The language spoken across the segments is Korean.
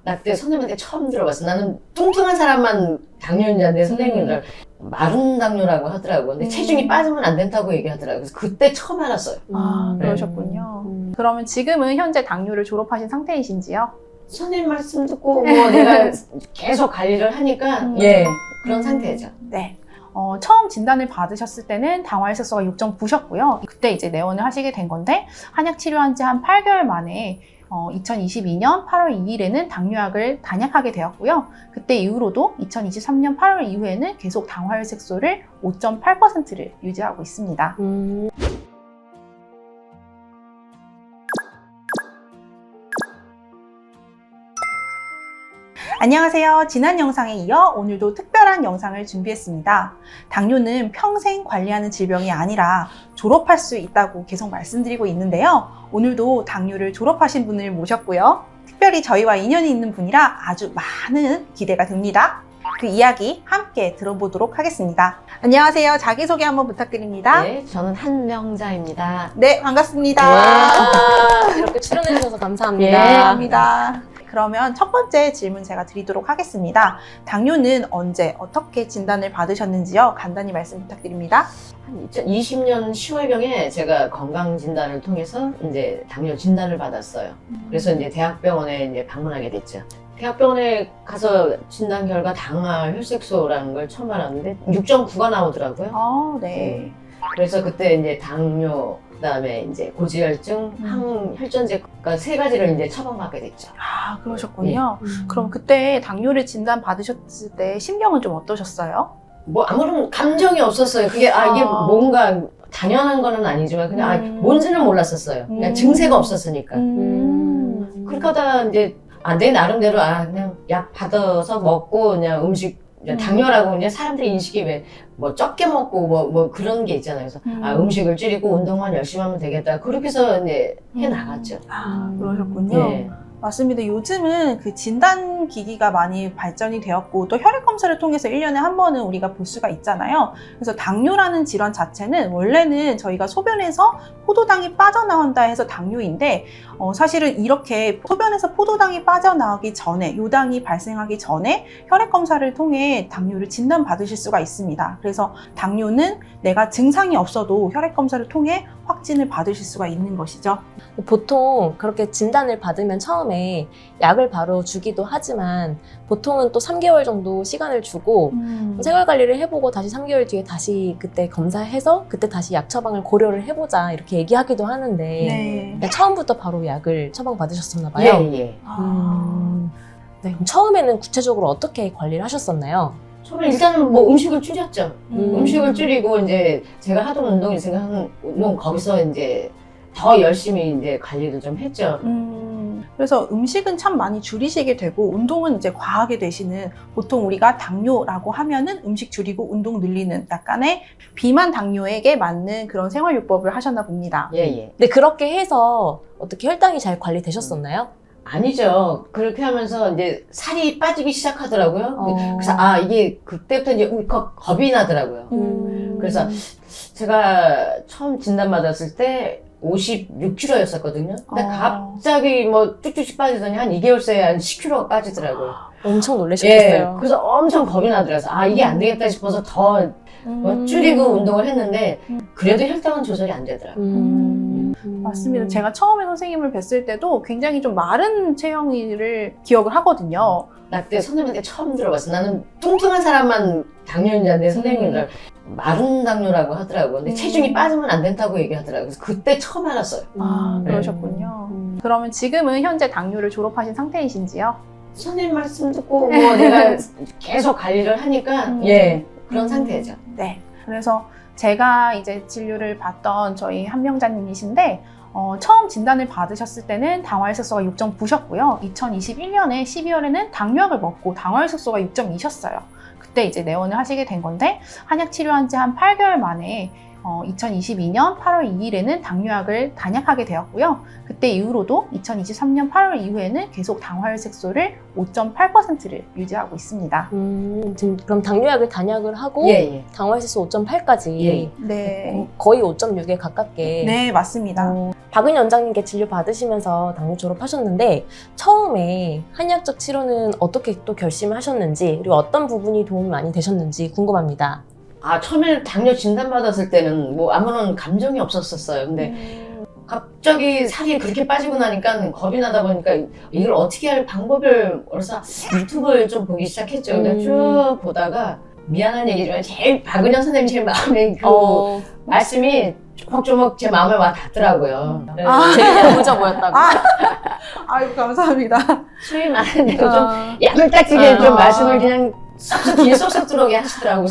나 그때 선생님한테 처음 들어봤어. 나는 뚱뚱한 사람만 당뇨인자인데 선생님들 마른 당뇨라고 하더라고. 근데 체중이 빠지면 안 된다고 얘기하더라고. 그래서 그때 처음 알았어요. 아, 그러셨군요. 그러면 지금은 현재 당뇨를 졸업하신 상태이신지요? 선생님 말씀 듣고 뭐 내가 계속 관리를 하니까 예 그런 상태죠. 네. 처음 진단을 받으셨을 때는 당화혈색소가 6.9셨고요. 그때 이제 내원을 하시게 된 건데 한약 치료한 지 한 8개월 만에 2022년 8월 2일에는 당뇨약을 단약하게 되었고요. 그때 이후로도 2023년 8월 이후에는 계속 당화혈색소를 5.8%를 유지하고 있습니다. 안녕하세요. 지난 영상에 이어 오늘도 특별한 영상을 준비했습니다. 당뇨는 평생 관리하는 질병이 아니라 졸업할 수 있다고 계속 말씀드리고 있는데요. 오늘도 당뇨를 졸업하신 분을 모셨고요. 특별히 저희와 인연이 있는 분이라 아주 많은 기대가 됩니다. 그 이야기 함께 들어보도록 하겠습니다. 안녕하세요. 자기소개 한번 부탁드립니다. 네, 저는 한명자입니다. 네, 반갑습니다. 이렇게 출연해주셔서 예. 감사합니다. 감사합니다. 그러면 첫 번째 질문 제가 드리도록 하겠습니다. 당뇨는 언제 어떻게 진단을 받으셨는지요? 간단히 말씀 부탁드립니다. 한 2020년 10월경에 제가 건강 진단을 통해서 이제 당뇨 진단을 받았어요. 그래서 이제 대학병원에 이제 방문하게 됐죠. 대학병원에 가서 진단 결과 당화혈색소라는 걸 처음 알았는데 6.9가 나오더라고요. 네. 그래서 그때 이제 당뇨, 그다음에 이제 고지혈증, 항혈전제 세 가지를 이제 처방받게 됐죠. 아, 그러셨군요. 그럼 그때 당뇨를 진단 받으셨을 때 심경은 좀 어떠셨어요? 뭐 아무런 감정이 없었어요. 그게 이게 뭔가 당연한 거는 아니지만 그냥 뭔지는 몰랐었어요. 그냥 증세가 없었으니까. 그렇게 하다가 이제 내 나름대로 그냥 약 받아서 먹고 그냥 음식 당뇨라고 이제 사람들이 인식이 왜 뭐 적게 먹고 뭐 그런 게 있잖아요. 그래서 음식을 줄이고 운동만 열심히 하면 되겠다. 그렇게 해서 이제 해 나갔죠. 아, 그러셨군요. 네. 맞습니다. 요즘은 그 진단 기기가 많이 발전이 되었고 또 혈액 검사를 통해서 1년에 한 번은 우리가 볼 수가 있잖아요. 그래서 당뇨라는 질환 자체는 원래는 저희가 소변에서 포도당이 빠져나온다 해서 당뇨인데 사실은 이렇게 소변에서 포도당이 빠져나오기 전에 요당이 발생하기 전에 혈액 검사를 통해 당뇨를 진단받으실 수가 있습니다. 그래서 당뇨는 내가 증상이 없어도 혈액 검사를 통해 확진을 받으실 수가 있는 것이죠. 보통 그렇게 진단을 받으면 처음에 약을 바로 주기도 하지만 보통은 또 3개월 정도 시간을 주고 생활관리를 해보고 다시 3개월 뒤에 다시 그때 검사해서 그때 다시 약 처방을 고려를 해보자 이렇게 얘기하기도 하는데 네. 처음부터 바로 약을 처방받으셨었나 봐요. 예. 네, 그럼 처음에는 구체적으로 어떻게 관리를 하셨었나요? 처음에 일단은 뭐 음식을 줄였죠. 음식을 줄이고 이제 제가 하던 운동이 있으니까 뭐 거기서 이제 더 열심히 이제 관리를 좀 했죠. 그래서 음식은 참 많이 줄이시게 되고 운동은 이제 과하게 되시는 보통 우리가 당뇨라고 하면은 음식 줄이고 운동 늘리는 약간의 비만 당뇨에게 맞는 그런 생활요법을 하셨나 봅니다. 예. 근데 그렇게 해서 어떻게 혈당이 잘 관리되셨었나요? 아니죠. 그렇게 하면서 이제 살이 빠지기 시작하더라고요. 그래서 이게 그때부터 이제 겁이 나더라고요. 그래서 제가 처음 진단받았을 때 56kg였었거든요. 근데 갑자기 뭐 쭉쭉쭉 빠지더니 한 2개월 새에 한 10kg가 빠지더라고요. 엄청 놀라셨겠어요. 그래서 엄청 겁이 나더라고요. 이게 안 되겠다 싶어서 더 줄이고 운동을 했는데 그래도 혈당은 조절이 안 되더라고요. 맞습니다. 제가 처음에 선생님을 뵀을 때도 굉장히 좀 마른 체형을 기억을 하거든요. 나 그때 선생님한테 처음 들어봤어. 나는 뚱뚱한 사람만 당뇨인자인데 선생님들 마른 당뇨라고 하더라고. 근데 체중이 빠지면 안 된다고 얘기하더라고. 그래서 그때 처음 알았어요. 그러셨군요. 그러면 지금은 현재 당뇨를 졸업하신 상태이신지요? 선생님 말씀 듣고 뭐 내가 계속 관리를 하니까 그런 상태죠. 네. 그래서 제가 이제 진료를 받던 저희 한명자님이신데 처음 진단을 받으셨을 때는 당화혈색소가 6.9셨고요. 2021년에 12월에는 당뇨약을 먹고 당화혈색소가 6.2셨어요. 그때 이제 내원을 하시게 된 건데 한약 치료한 지 한 8개월 만에 2022년 8월 2일에는 당뇨약을 단약하게 되었고요. 그때 이후로도 2023년 8월 이후에는 계속 당화혈색소를 5.8%를 유지하고 있습니다. 지금 그럼 당뇨약을 단약을 하고 예. 당화혈색소 5.8까지 예. 네. 거의 5.6에 가깝게. 네, 맞습니다. 박은희 원장님께 진료 받으시면서 당뇨 졸업하셨는데 처음에 한의학적 치료는 어떻게 또 결심을 하셨는지 그리고 어떤 부분이 도움이 많이 되셨는지 궁금합니다. 처음에 당뇨 진단받았을 때는 뭐 아무런 감정이 없었었어요. 근데 갑자기 살이 그렇게 빠지고 나니까 겁이 나다 보니까 이걸 어떻게 할 방법을 그래서 유튜브를 좀 보기 시작했죠. 근데 쭉 보다가 미안한 얘기지만 제일 박은영 선생님 제일 마음에 그 말씀이 조목조목 제 마음에 와 닿더라고요. 제일 야무져 보였다고. 아이고, 감사합니다. 수위 많은 대로 좀 야물딱지게 좀 말씀을 그냥 쏙쏙 귀에 쏙쏙 들어오게 하시더라고요.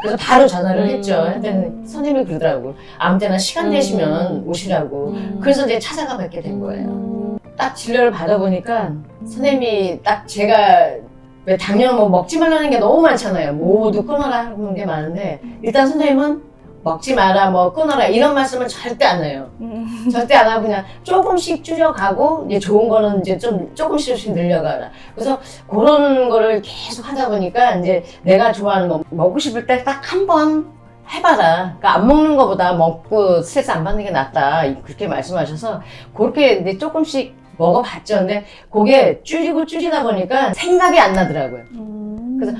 그래서 바로 전화를 했죠. 했더니 선생님이 그러더라고요. 아무 때나 시간 되시면 오시라고. 그래서 이제 찾아가 뵙게 된 거예요. 딱 진료를 받아보니까 선생님이 딱 제가 왜 당뇨 뭐 먹지 말라는 게 너무 많잖아요. 모두 끊어라 하는 게 많은데 일단 선생님은 먹지 마라, 뭐 끊어라 이런 말씀은 절대 안 해요. 절대 안 하고 그냥 조금씩 줄여가고 이제 좋은 거는 이제 좀 조금씩 늘려가라. 그래서 그런 거를 계속 하다 보니까 이제 내가 좋아하는 거 먹고 싶을 때 딱 한 번 해봐라. 그러니까 안 먹는 거보다 먹고 스트레스 안 받는 게 낫다. 그렇게 말씀하셔서 그렇게 이제 조금씩 먹어봤죠. 근데 그게 줄이다 보니까 생각이 안 나더라고요. 그래서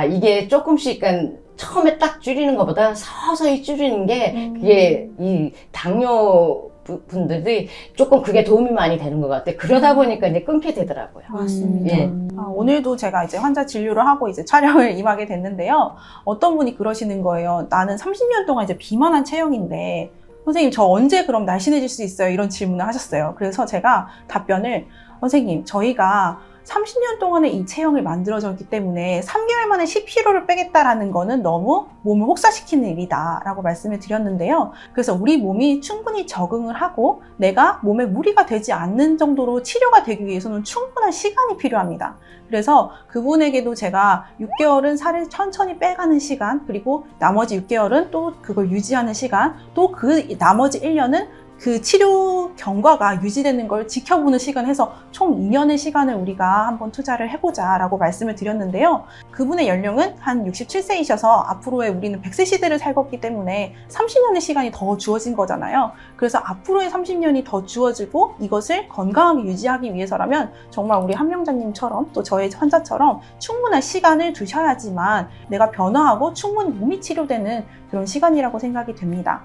이게 조금씩 그러니까 처음에 딱 줄이는 것보다 서서히 줄이는 게 그게 이 당뇨 분들이 조금 그게 도움이 많이 되는 것 같아요. 그러다 보니까 이제 끊게 되더라고요. 맞습니다. 예. 오늘도 제가 이제 환자 진료를 하고 이제 촬영을 임하게 됐는데요. 어떤 분이 그러시는 거예요. 나는 30년 동안 이제 비만한 체형인데 선생님 저 언제 그럼 날씬해질 수 있어요? 이런 질문을 하셨어요. 그래서 제가 답변을 선생님 저희가 30년 동안의 이 체형을 만들어졌기 때문에 3개월 만에 10kg를 빼겠다라는 거는 너무 몸을 혹사시키는 일이다 라고 말씀을 드렸는데요. 그래서 우리 몸이 충분히 적응을 하고 내가 몸에 무리가 되지 않는 정도로 치료가 되기 위해서는 충분한 시간이 필요합니다. 그래서 그분에게도 제가 6개월은 살을 천천히 빼가는 시간, 그리고 나머지 6개월은 또 그걸 유지하는 시간, 또 그 나머지 1년은 그 치료 경과가 유지되는 걸 지켜보는 시간 해서 총 2년의 시간을 우리가 한번 투자를 해보자 라고 말씀을 드렸는데요. 그분의 연령은 한 67세이셔서 앞으로의 우리는 100세 시대를 살겠기 때문에 30년의 시간이 더 주어진 거잖아요. 그래서 앞으로의 30년이 더 주어지고 이것을 건강하게 유지하기 위해서라면 정말 우리 함명자님처럼 또 저의 환자처럼 충분한 시간을 두셔야지만 내가 변화하고 충분히 몸이 치료되는 그런 시간이라고 생각이 됩니다.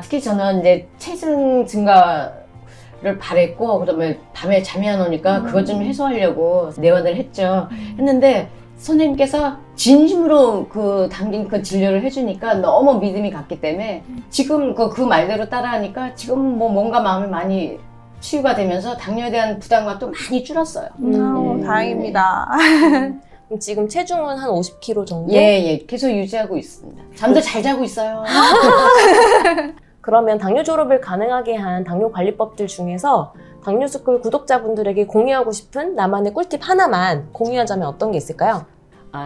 특히 저는 이제 체중 증가를 바랬고, 그다음에 밤에 잠이 안 오니까 그것 좀 해소하려고 내원을 했죠. 했는데 선생님께서 진심으로 그 당긴 그 진료를 해주니까 너무 믿음이 갔기 때문에 지금 그 말대로 따라하니까 지금 뭐 뭔가 마음이 많이 치유가 되면서 당뇨에 대한 부담감도 많이 줄었어요. 다행입니다. 그럼 지금 체중은 한 50kg 정도? 예, 계속 유지하고 있습니다. 잠도 잘 자고 있어요. 그러면 당뇨 졸업을 가능하게 한 당뇨 관리법들 중에서 당뇨스쿨 구독자분들에게 공유하고 싶은 나만의 꿀팁 하나만 공유하자면 어떤 게 있을까요?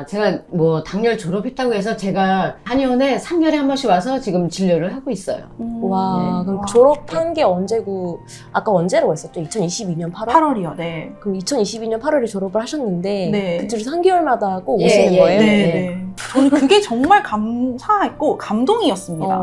제가 뭐 당뇨를 졸업했다고 해서 제가 한의원에 3개월에 한 번씩 와서 지금 진료를 하고 있어요. 와, 네. 그럼 졸업한 게 언제고, 아까 언제라고 했었죠? 2022년 8월? 8월이요, 네. 그럼 2022년 8월에 졸업을 하셨는데, 네. 그때로 3개월마다 꼭 예, 오시는 예, 거예요? 네. 저는 그게 정말 감사했고 감동이었습니다.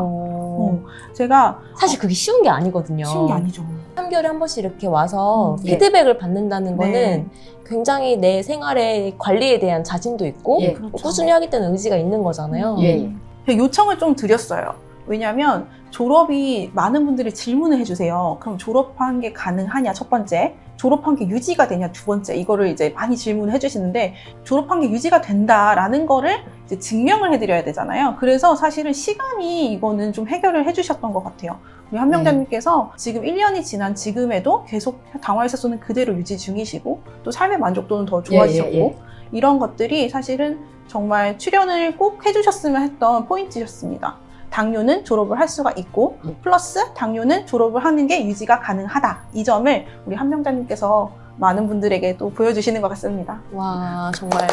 제가 사실 그게 쉬운 게 아니거든요. 쉬운 게 아니죠. 3개월에 한 번씩 이렇게 와서 예. 피드백을 받는다는 거는 네. 굉장히 내 생활의 관리에 대한 자신도 있고, 예, 그렇죠. 꾸준히 하겠다는 의지가 있는 거잖아요. 예. 제가 요청을 좀 드렸어요. 왜냐하면 졸업이 많은 분들이 질문을 해주세요. 그럼 졸업한 게 가능하냐? 첫 번째. 졸업한 게 유지가 되냐? 두 번째. 이거를 이제 많이 질문을 해주시는데 졸업한 게 유지가 된다라는 거를 이제 증명을 해드려야 되잖아요. 그래서 사실은 시간이 이거는 좀 해결을 해주셨던 것 같아요. 우리 한명자님께서 지금 1년이 지난 지금에도 계속 당화혈색소는 그대로 유지 중이시고 또 삶의 만족도는 더 좋아지셨고 이런 것들이 사실은 정말 출연을 꼭 해주셨으면 했던 포인트였습니다. 당뇨는 졸업을 할 수가 있고 플러스 당뇨는 졸업을 하는 게 유지가 가능하다. 이 점을 우리 한명자님께서 많은 분들에게 또 보여주시는 것 같습니다. 와, 정말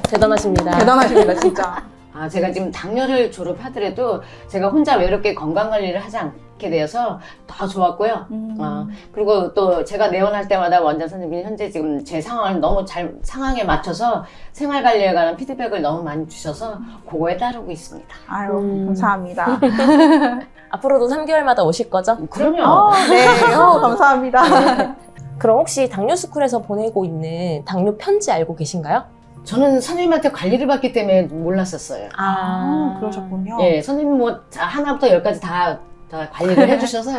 대단하십니다. 대단하십니다, 진짜. 제가 지금 당뇨를 졸업하더라도 제가 혼자 외롭게 건강관리를 하지 않게 되어서 더 좋았고요. 그리고 또 제가 내원할 때마다 원장 선생님이 현재 지금 제 상황을 너무 잘 상황에 맞춰서 생활관리에 관한 피드백을 너무 많이 주셔서 그거에 따르고 있습니다. 아유, 감사합니다. 앞으로도 3개월마다 오실 거죠? 그럼요. 네, 감사합니다. 그럼 혹시 당뇨스쿨에서 보내고 있는 당뇨 편지 알고 계신가요? 저는 선생님한테 관리를 받기 때문에 몰랐었어요. 그러셨군요. 예, 선생님 뭐 하나부터 열까지 다 관리를 해주셔서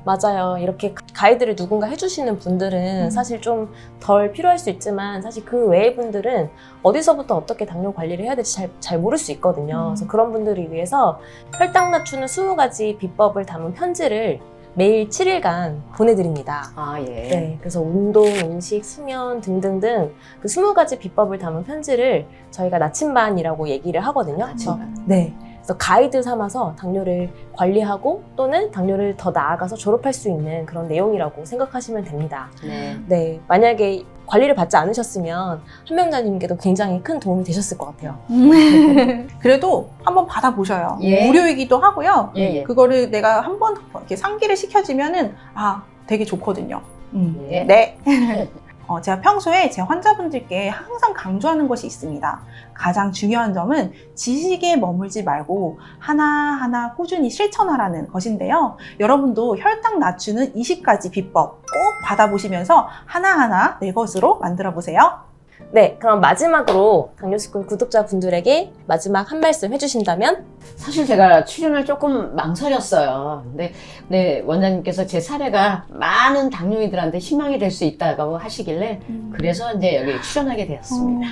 맞아요. 이렇게 가이드를 누군가 해주시는 분들은 사실 좀 덜 필요할 수 있지만 사실 그 외의 분들은 어디서부터 어떻게 당뇨 관리를 해야 될지 잘 모를 수 있거든요. 그래서 그런 분들을 위해서 혈당 낮추는 20가지 비법을 담은 편지를 매일 7일간 보내드립니다. 예. 네, 그래서 운동, 음식, 수면 등등등 그 20가지 비법을 담은 편지를 저희가 나침반이라고 얘기를 하거든요. 나침반. 네. 그래서 가이드 삼아서 당뇨를 관리하고 또는 당뇨를 더 나아가서 졸업할 수 있는 그런 내용이라고 생각하시면 됩니다. 네. 네, 만약에 관리를 받지 않으셨으면 한명자님께도 굉장히 큰 도움이 되셨을 것 같아요. 그래도 한번 받아보셔요. 예. 무료이기도 하고요. 예. 그거를 내가 한번 이렇게 상기를 시켜주면은 되게 좋거든요. 예. 네. 제가 평소에 제 환자분들께 항상 강조하는 것이 있습니다. 가장 중요한 점은 지식에 머물지 말고 하나하나 꾸준히 실천하라는 것인데요. 여러분도 혈당 낮추는 20가지 비법 꼭 받아보시면서 하나하나 내 것으로 만들어 보세요. 네, 그럼 마지막으로 당뇨스쿨 구독자분들에게 마지막 한 말씀 해주신다면? 사실 제가 출연을 조금 망설였어요. 근데 네, 원장님께서 제 사례가 많은 당뇨인들한테 희망이 될 수 있다고 하시길래 그래서 이제 여기 출연하게 되었습니다.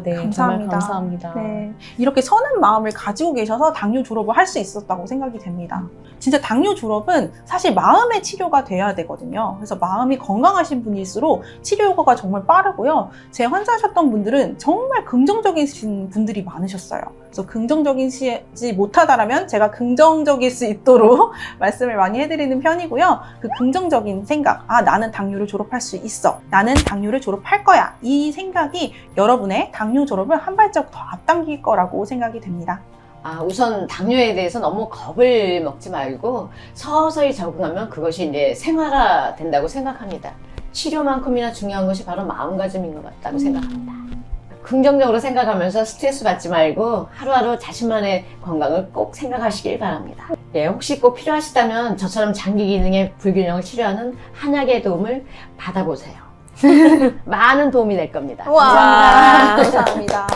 네, 감사합니다. 정말 감사합니다. 네, 이렇게 선한 마음을 가지고 계셔서 당뇨 졸업을 할 수 있었다고 생각이 됩니다. 진짜 당뇨 졸업은 사실 마음의 치료가 돼야 되거든요. 그래서 마음이 건강하신 분일수록 치료 효과가 정말 빠르고요. 제 환자셨던 분들은 정말 긍정적이신 분들이 많으셨어요. 그래서 긍정적이지 못하다라면 제가 긍정적일 수 있도록 말씀을 많이 해드리는 편이고요. 그 긍정적인 생각, 나는 당뇨를 졸업할 수 있어. 나는 당뇨를 졸업할 거야. 이 생각이 여러분의 당뇨 졸업을 한 발짝 더 앞당길 거라고 생각이 됩니다. 우선 당뇨에 대해서 너무 겁을 먹지 말고 서서히 적응하면 그것이 이제 생활화 된다고 생각합니다. 치료만큼이나 중요한 것이 바로 마음가짐인 것 같다고 생각합니다. 긍정적으로 생각하면서 스트레스 받지 말고 하루하루 자신만의 건강을 꼭 생각하시길 바랍니다. 예, 혹시 꼭 필요하시다면 저처럼 장기 기능의 불균형을 치료하는 한약의 도움을 받아보세요. 많은 도움이 될 겁니다. 감사합니다.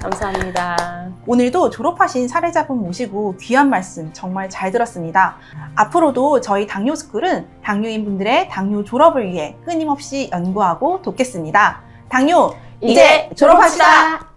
감사합니다. 오늘도 졸업하신 사례자분 모시고 귀한 말씀 정말 잘 들었습니다. 앞으로도 저희 당뇨스쿨은 당뇨인분들의 당뇨 졸업을 위해 끊임없이 연구하고 돕겠습니다. 당뇨, 이제 졸업합시다!